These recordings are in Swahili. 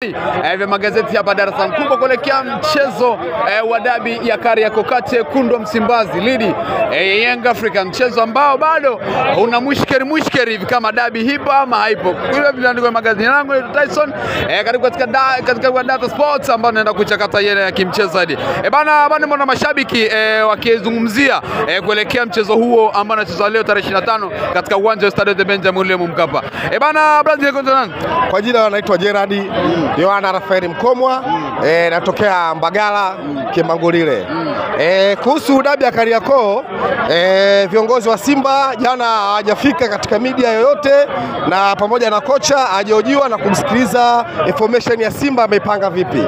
Vya magazeti hapa Dar es Salaam kubwa kuelekea mchezo wa dabi ya Kariakoo kati ya Wekundu wa Msimbazi dhidi Young African, mchezo ambao bado una mushkeri hivi kama dabi hipo ama haipo. Kwa vile magazeti yangu Tyson katika Data Sports ambao naenda kuchakata yeye ya kimchezo hadi. Bana mbona mashabiki wakizungumzia kuelekea mchezo huo ambao unachezwa leo tarehe 25 katika uwanja wa Stade Benjamin William Mkapa. Bana Brazil kontinent. Kwa jina anaitwa Gerard Yohana Rafael Mkomwa, natokea Mbagala Kimangulile. Kuhusu dabi ya Kariakoo, viongozi wa Simba jana hawajafika katika media yoyote, na pamoja na kocha hajahojiwa na kumsikiliza information ya Simba ameipanga vipi.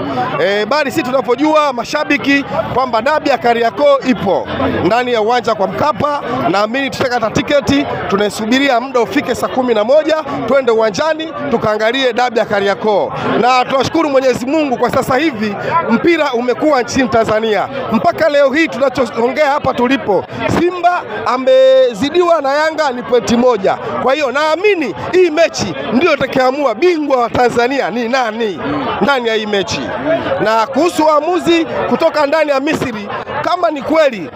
Bali sisi tunapojua mashabiki kwamba dabi ya Kariakoo ipo ndani ya uwanja kwa Mkapa, naamini tutakata tiketi, tunaisubiria muda ufike saa 11 twende uwanjani tukaangalie dabi ya Kariakoo. Na tunashukuru Mwenyezi Mungu kwa sasa hivi mpira umekuwa nchini Tanzania. Mpaka leo hii tunachoongea hapa tulipo, Simba amezidiwa na Yanga ni pointi 1. Kwa hiyo naamini hii mechi ndio itakayoamua bingwa wa Tanzania ni nani ndani ya hii mechi. Na kuhusu waamuzi kutoka ndani ya Misri, kama ni kweli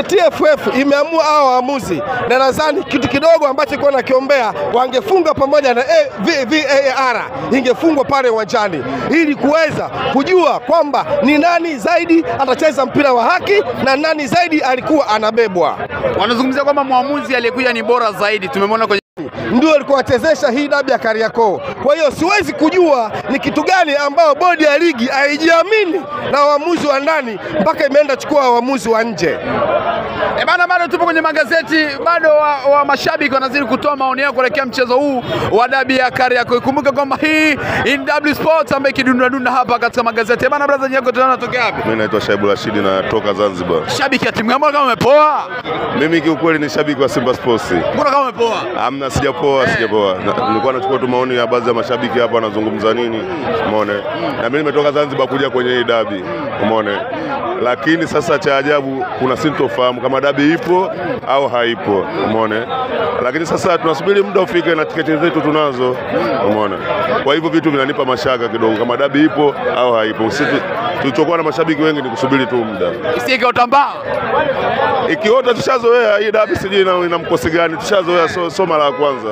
TFF imeamua hao waamuzi, na nadhani kitu kidogo ambacho kwa nakiombea wangefunga pamoja na VAR ingefungwa pale uwanjani ili kuweza kujua kwamba ni nani zaidi atacheza mpira wa haki na nani zaidi alikuwa anabebwa. Wanazungumzia kwamba muamuzi aliyekuja ni bora zaidi, tumemwona kwenye ndio alikuwa atezesha hii dabi ya Kariakoo. Kwa hiyo siwezi kujua ni kitu gani ambao bodi ya ligi haijiamini na waamuzi wa ndani mpaka imeenda chukua waamuzi wa nje. Bana bado tupo kwenye magazeti, bado wa mashabiki wanazidi kutoa maoni yao kuelekea mchezo huu wa dabi ya Kariakoo. Ikumbuke kwamba hii NW Sports ambaye kidunda hapa katika magazeti. Bana brother yako tunatokea wapi? Mimi naitwa Shaibu Rashid na toka Zanzibar. Shabiki ya timu gani kama umepoa? Mimi kiukweli ni shabiki wa Simba Sports. Mbona kama umepoa? Hamna, sijapoa. Nilikuwa nachukua tu maoni ya baadhi ya mashabiki hapa wanazungumza nini, umeona. Na mimi nimetoka Zanzibar kuja kwenye hii dabi, umeona. Lakini sasa cha ajabu kuna sintofahamu kama dabi ipo au haipo, umeona. Lakini sasa tunasubiri muda ufike na tiketi zetu tunazo, umeona. Kwa hivyo vitu vinanipa mashaka kidogo kama dabi ipo au haipo. Sisi tulichokuwa na mashabiki wengi ni kusubiri tu muda. Isike utambaa. Ikiota tushazoea hii dabi, sijui ina mkosi gani, tushazoea so mara ya kwanza.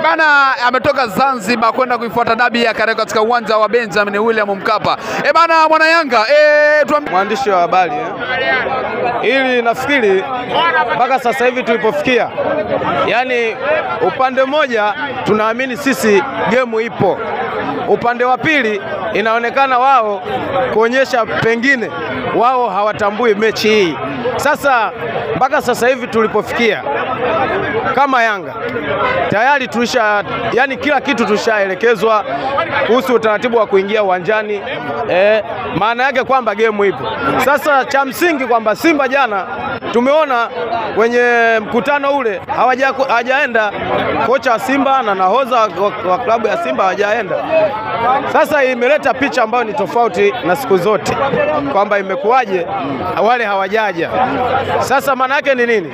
Bana ametoka Zanzibar kwenda kuifuata dabi ya Kariakoo katika uwanja wa Benjamin William Mkapa. Bana mwana Yanga, mwandishi wa habari ili nafikiri mpaka sasa hivi tulipofikia, yani upande mmoja tunaamini sisi game ipo, upande wa pili inaonekana wao kuonyesha pengine wao hawatambui mechi hii. Sasa mpaka sasa hivi tulipofikia kama Yanga tayari yani kila kitu tushaelekezwa kuhusu utaratibu wa kuingia uwanjani. Maana yake kwamba game ipo. Sasa cha msingi kwamba Simba jana tumeona kwenye mkutano ule hawajaenda kocha wa Simba na nahodha wa klabu ya Simba hawajaenda. Sasa imeleta picha ambayo ni tofauti na siku zote kwamba imekuwaje wale hawajaja. Sasa maana yake ni nini?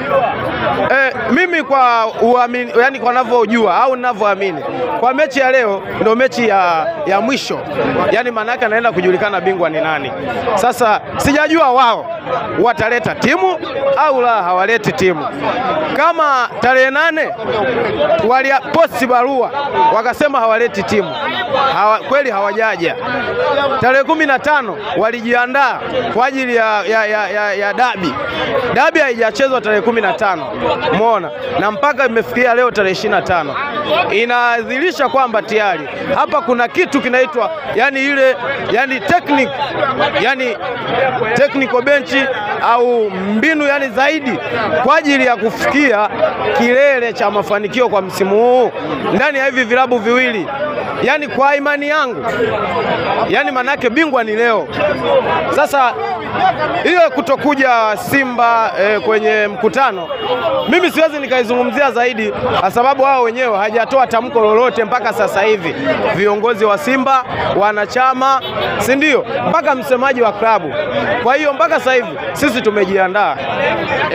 Mimi kwa uamini, yani kwa ninavyojua au ninavyoamini, kwa mechi ya leo ndio mechi ya mwisho. Yani maana yake anaenda kujulikana bingwa ni nani. Sasa sijajua wao wataleta timu au la hawaleti timu. Kama tarehe 8 waliposti barua wakasema hawaleti timu, kweli hawajaja. Tarehe 15 walijiandaa kwa ajili ya dabi. Dabi haijachezwa tarehe 15. Umeona? Na mpaka imefikia leo tarehe 25. Inadhihirisha kwamba tayari hapa kuna kitu kinaitwa technical bench au mbinu zaidi kwa ajili ya kufikia kilele cha mafanikio kwa msimu huu ndani ya hivi vilabu viwili. Kwa imani yangu, manake bingwa ni leo. Sasa hiyo kutokuja Simba kwenye mkutano, mimi siwezi nikaizungumzia zaidi kwa sababu wao wenyewe hajatoa tamko lolote mpaka sasa hivi. Viongozi wa Simba, wanachama, si ndio, mpaka msemaji wa klabu. Kwa hiyo mpaka sasa hivi sisi tumejiandaa.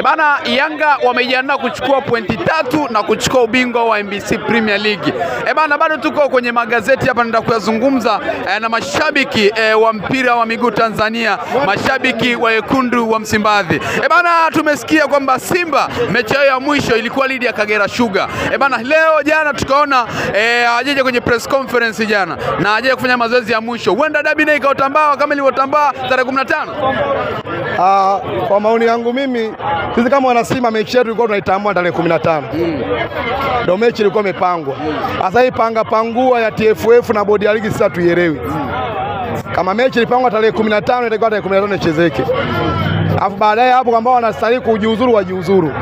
Bana, Yanga wamejiandaa kuchukua pointi 3 na kuchukua ubingwa wa NBC Premier League. Bana, bado tuko kwenye magazeti hapa, nenda kuyazungumza na mashabiki wa mpira wa miguu Tanzania, mashabiki wa wekundu wa Msimbazi. Bana, tumesikia kwamba Simba mechi yao ya mwisho ilikuwa dhidi ya Kagera Sugar. Bana, leo jana tukaona hajaje kwenye press conference jana na hajaje kufanya mazoezi ya mwisho. Huenda dabi nayo ikaotambaa kama ilivyotambaa tarehe 15. Kwa maoni yangu mimi, sisi kama wana Simba mechi yetu ilikuwa tunaitambua tarehe 15. Ndio mechi ilikuwa imepangwa. Sasa hii pangua ya TFF na bodi ya ligi sasa tuielewi. Kama mechi ilipangwa tarehe 15 itakuwa tarehe 15 ichezeke. Alafu baadaye hapo kama wanastahili kujiuzuru wajiuzuru.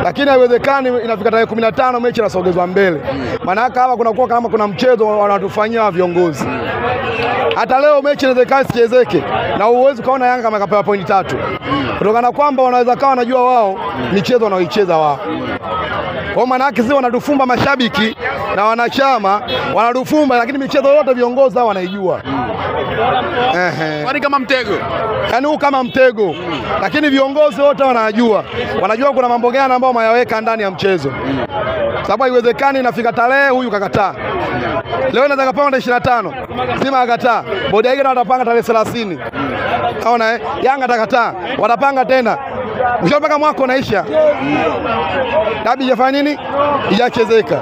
Lakini haiwezekani inafika tarehe 15 mechi inasogezwa mbele. Maana hapa kunakuwa kama kuna mchezo wanatufanyia viongozi. Hata leo mechi inawezekana sichezeke na uwezo kaona Yanga makapewa pointi 3. Kutokana kwamba wanaweza kawa wanajua wao michezo wanaoicheza wao. Kwa maana yake sisi wanatufumba mashabiki na wanachama wanatufumba, lakini michezo yote viongozi hao wanaijua. Kwani kama mtego. Yaani huu kama mtego. Lakini viongozi wote wanajua. Wanajua kuna mambo gani ambayo mayaweka ndani ya mchezo. Sababu haiwezekani inafika tarehe huyu kakataa. Leo inaweza kupanga tarehe 25. Simba akakataa. Bodi yake watapanga tarehe 30. Unaona Yanga atakataa. Watapanga tena. Mwisho mpaka mwaka unaisha. Dabi hajafanya nini? Hajachezeka.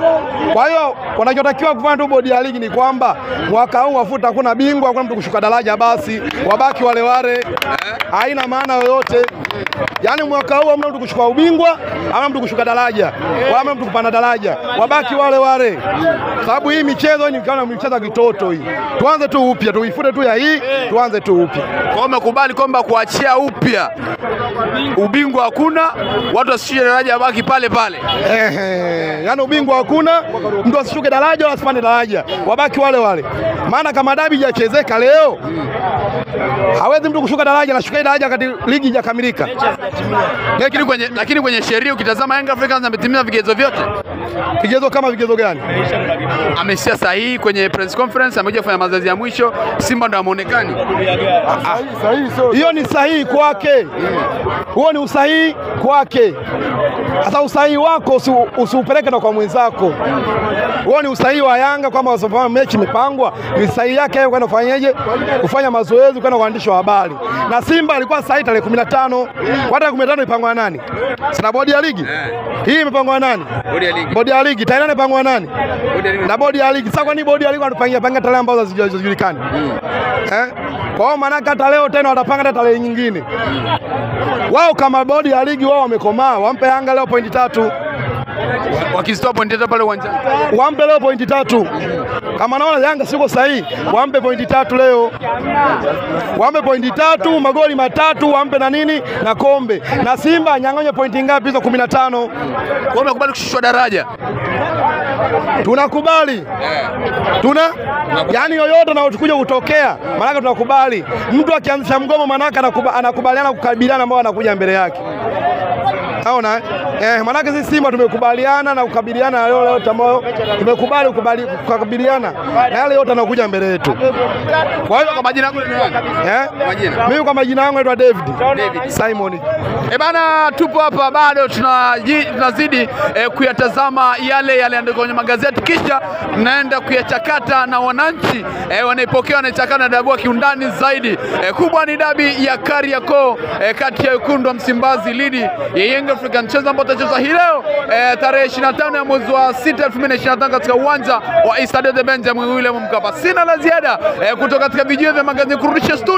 Kwa hiyo wanachotakiwa kufanya tu bodi ya ligi ni kwamba mwaka huu wafuta hakuna bingwa, hakuna mtu kushuka daraja, basi wabaki wale wale. Haina maana yoyote. Yaani mwaka huu hamna mtu kushuka ubingwa, hamna mtu kushuka daraja, wala hamna mtu kupanda daraja. Wabaki wale wale. Sababu hii michezo ni kama michezo kitoto hii. Tuanze tu upya, tuifute tu ya hii, tuanze tu upya. Kwa umekubali kwamba kuachia upya. Ubingwa hakuna, watu wasishuke daraja, wabaki pale pale. Yaani ubingwa hakuna, mtu asishuke daraja wala asipande daraja, wabaki wale wale. Maana kama dabi hajachezeka leo, hawezi mtu kushuka daraja na shuka daraja wakati ligi haijakamilika. Lakini kwenye sheria ukitazama Young Africans ametimiza vigezo vyote. Vigezo kama vigezo gani? Ameshia sahihi kwenye press conference, amekuja kufanya mazoezi ya mwisho, Simba ndo ameonekani. Hiyo ni sahihi kwake. Huo ni usahihi kwake. Sasa usahihi wako usiupeleke na kwa mwenzako. Huo ni usahihi wa Yanga kama wasofanya mechi imepangwa, ni sahihi yake yeye kwenda kufanyaje? Kufanya mazoezi kwenda kuandisha habari. Na Simba alikuwa sahihi tarehe 15. Kwa tarehe 15 ipangwa nani? Sina bodi ya ligi. Hii imepangwa nani? Bodi ya ligi. Tarehe imepangwa nani? Na bodi ya ligi. Sasa kwa nini bodi ya ligi wanatupangia tarehe ambazo hazijulikani? Kwa hiyo maana hata leo tena watapanga tarehe nyingine. Wao kama bodi ya ligi wao wamekomaa, wampe Yanga leo pointi 3. Wakizitoa pointi 3 pale uwanjani. Wampe leo pointi 3. Kama naona Yanga siko sahihi, wampe pointi 3 leo. Wampe pointi 3, magoli 3, wampe na nini? Na kombe. Na Simba nyang'onye pointi ngapi hizo? 15. Kwa umekubali kushushwa daraja? Tunakubali. Yaani yoyote na utukuja kutokea, maana tunakubali. Mtu akianzisha mgomo maana anakubaliana kukabiliana ambao anakuja mbele yake. Haona maana sisi Simba tumekubaliana na kukabiliana na yale yote ambayo tumekubali kukabiliana na yale yote yanakuja mbele yetu. Kwa hiyo kwa majina yako ni nani? Majina. Mimi kwa majina yangu naitwa David Simon. Bana, tupo hapa bado tunazidi kuyatazama yale yaliandikwa kwenye magazeti, kisha tunaenda kuyachakata na wananchi wanaipokea wanaichakata na dabua kiundani zaidi. Kubwa ni dabi ya Kariakoo kati ya wekundu wa Msimbazi dhidi ya Young African, mchezo ambao utachezwa hii leo tarehe 25 ya mwezi wa 6 2025 katika uwanja wa Stade de Benjamin William Mkapa. Sina la ziada kutoka katika vijio vya magazeti kurudisha studio.